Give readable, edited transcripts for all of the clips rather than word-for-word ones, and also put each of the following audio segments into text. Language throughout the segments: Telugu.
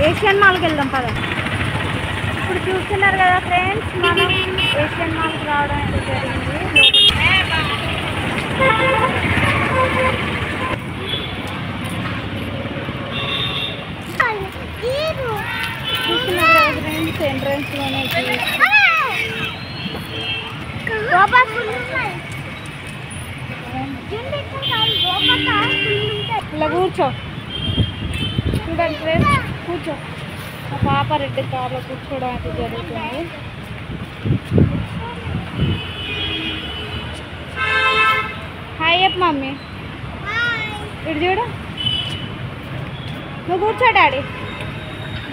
ఏషియన్ మాల్కి వెళ్దాం పద. ఇప్పుడు చూస్తున్నారు కదా ఫ్రెండ్స్, మనం ఏషియన్ మాల్కి రావడం అయితే జరిగింది. చూస్తున్నారు కదా ఫ్రెండ్స్, ఎంట్రన్స్లోనే ఇలా కూర్చో. చూడండి ఫ్రెండ్స్, కూర్చో. మా పాప రెడ్ కార్లో కూర్చోవడం అయితే జరుగుతుంది. హాయ్ చెప్పు మమ్మీ. ఇటు చూడు. నువ్వు కూర్చో డాడీ.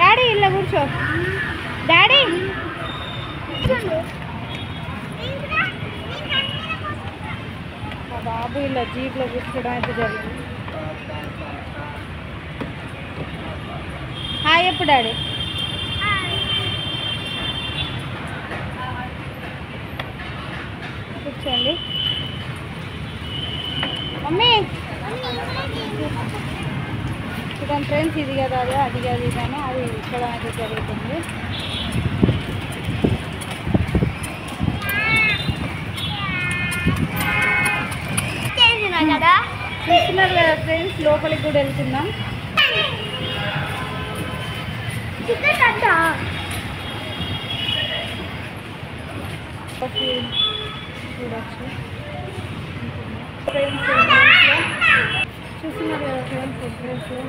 డాడీ ఇలా కూర్చో. డాడీ మా బాబు ఇలా జీప్లో కూర్చోవడం అయితే జరిగింది. హాయ్ చెప్పు డాడీ. కూర్చోండి మమ్మీ. చూడండి ఫ్రెండ్స్, ఇది కదా అది, అది కాదు ఇదాను, అది ఇక్కడ అయితే జరుగుతుంది. చూస్తున్నారు కదా ఫ్రెండ్స్, లోపలికి కూడా వెళ్తున్నాం. చూడచ్చు ఫ్రెండ్స్. చూస్తున్నారు కదా ఫ్రెండ్స్, ఎంట్రన్స్లో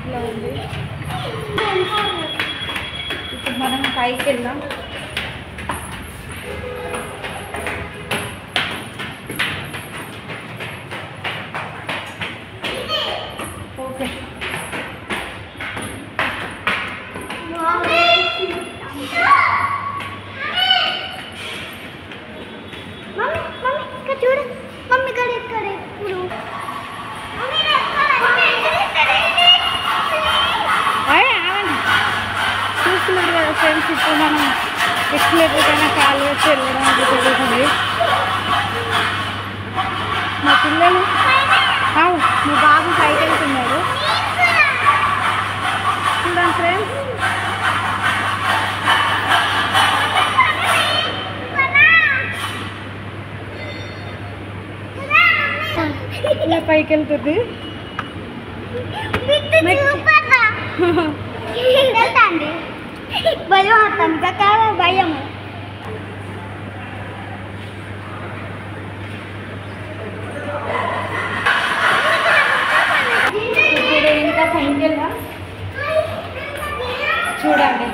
ఇలా ఉంది. ఇప్పుడు మనం పైకి వెళ్దాం. ఓకే. చూడు మమ్మీ ఇక్కడ ఇక్కడ ఇప్పుడు చూస్తున్నారు కదా ఫ్రెండ్స్, ఇప్పుడు మనం ఎక్కడికైనా కాలు వేసి వెళ్ళడం అది జరుగుతుంది. మా పిల్లలు మా బాబు పైకి వెళ్తున్నాడు. చూడండి ఫ్రెండ్స్, ఇలా పైకి వెళ్తుంది. భయం అవుతాను కదా, భయం. ఇప్పుడు ఇంకా పైకెళ్ళా. చూడండి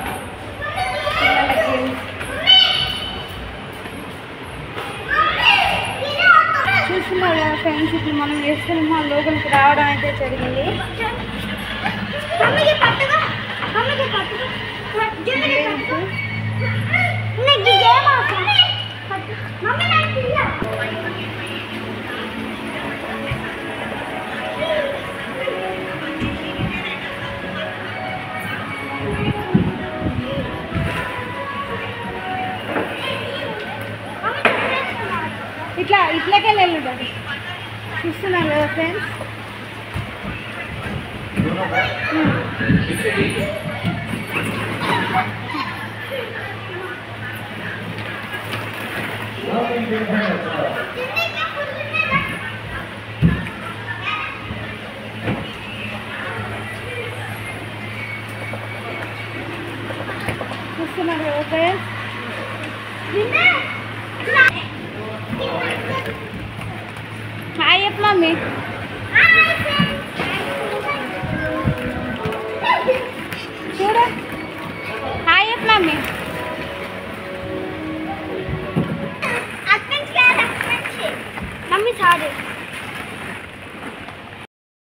చూస్తున్నారు కదా ఫ్రెండ్స్, ఇప్పుడు మనం ఏషియన్ మాల్ లోపలికి రావడం అయితే జరిగింది. ఇట్లాకే వెళ్ళండి. చూస్తున్నారు కదా ఫ్రెండ్స్, చూస్తున్నారు కదా ఫ్రెండ్స్. హాయ్ చెప్పు మమ్మీ. చూడు, హాయ్ చెప్పు మమ్మీ.